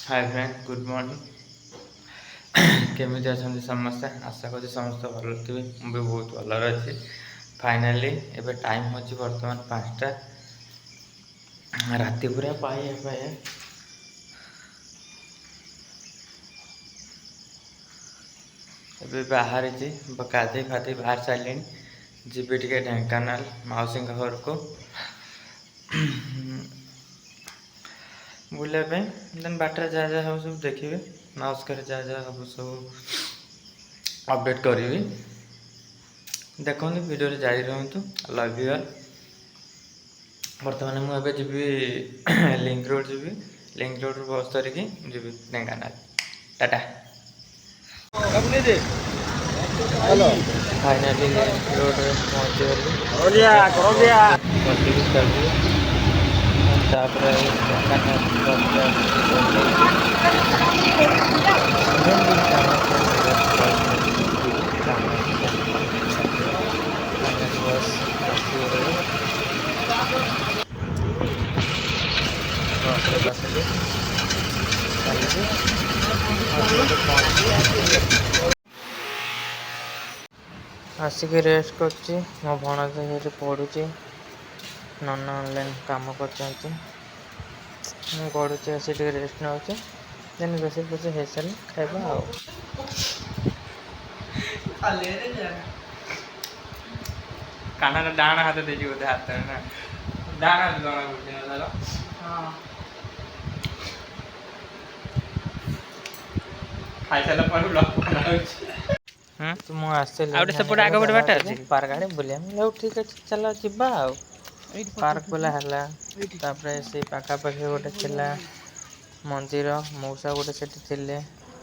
Hi friend, good morning. केमी अच्छा समस्ते आशा करी समस्त भल थे। मुझे भी बहुत भल अच्छी। फाइनाली एबे टाइम होची बर्तमान 5टा राति पूरा पाए पाए एबे बाहर गाधे फाधे बाहर सारे जी टे ढेंकानाल मौसी घर को बुलापी देन बाटर जहाँ जहाँ हम सब देखिए माउस घर जहाँ जहाँ हम सब अपडेट करी देखो वीडियो जारी रुहतु। Love you all. बर्तमान मुझे जी लिंक रोड जी लिंक रोड बस धरिकी जी ढेंकानाल। टाटा। फाइनाली लिंक रोड पहुँची गली तापर आसिक रेस्ट कर मो भण तो पढ़ुची नना ऑनलाइन काम कर पढ़ुची आसी रेस्ट नौ देन रोसे पोसे हो सारे खाइबा काना डाण हाथ दे बोधे हाथ ना डाण हाथ जना पड़े खाई सारा पर तो मु आसपटे आग पटे बाट अच्छी पार्क आड़े बुलिया ठीक अच्छे चलो जा पार्क बोला है से पाखापाखि गोटे थिला मंदिर मौसा गोटे से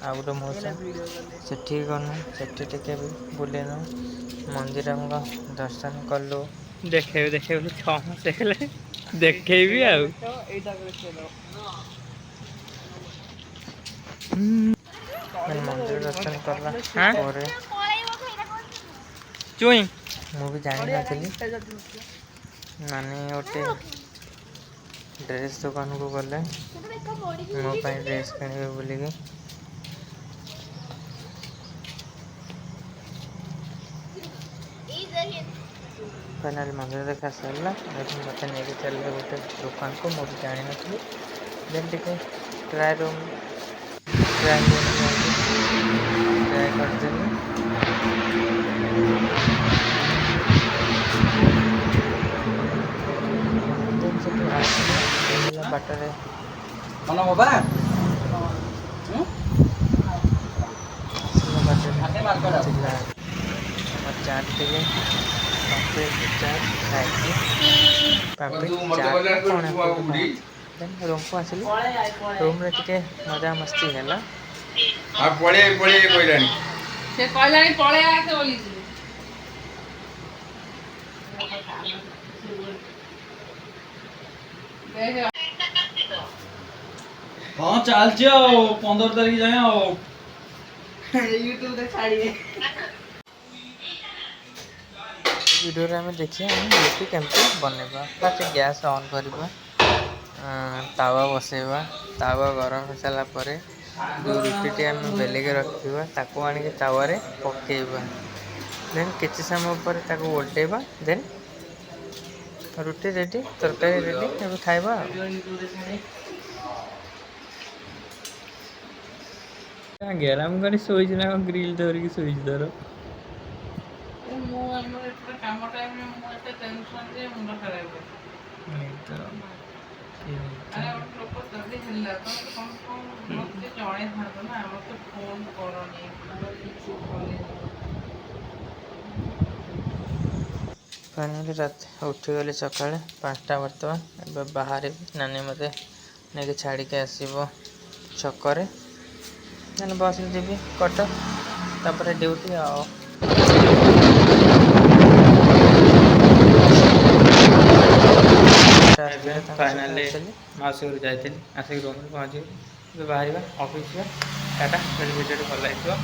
आ गोटे मौसा से गलु से बुलेनु मंदिर दर्शन कलु देखे देखे 6 मास देखे भी मंदिर दर्शन कला चुई मुझे जानी नानी गोटे ड्रेस दुकान को गले मोप ड्रेस किणे बोलिकी फाइनाल मंदिर देखा सरला मत नहीं चलिए गोटे दुकान को मुझे जानी नी देन टे ट्राए रूम ट्राए करदेली बाटर चाट टे रूम को आसिल रूम रे टिके मजा मस्ती है हाँ चल 15 तारीख जाए यूट्यूब वीडियो में देखिए रोटी केमती बनवा फास्ट गैस ऑन करवा तावा बसैवा तावा गरम हो सारापर जो रुटी आम बेलिक रखा ताको आनिक तावा पकेबा देन किसी समय पर उल्टेबा देन रुटी रेडी तरकारी रेडी अब खाइबा गरम कर शोच ना ग्रिल धरिकी शोच धर काम टाइम में मुझे टेंशन जे मुंडा खराब नहीं तो अरे लोक जल्दी हिल्ला तो कम मत जणे था ना मत फोन करनी फाइनाली रात उठीगली सका 5टा बर्तमान बाहर नानी मत नहीं छाड़ के आसब छक बस जी कटक तापर ड्यूटी फाइनाली मौसी घर जाइए आसिक रूम में पहुँची बाहर ऑफिस टाटा वीडियो भल लगे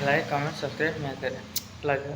लाइक कमेंट सब्सक्राइब नहीं करें लव यू।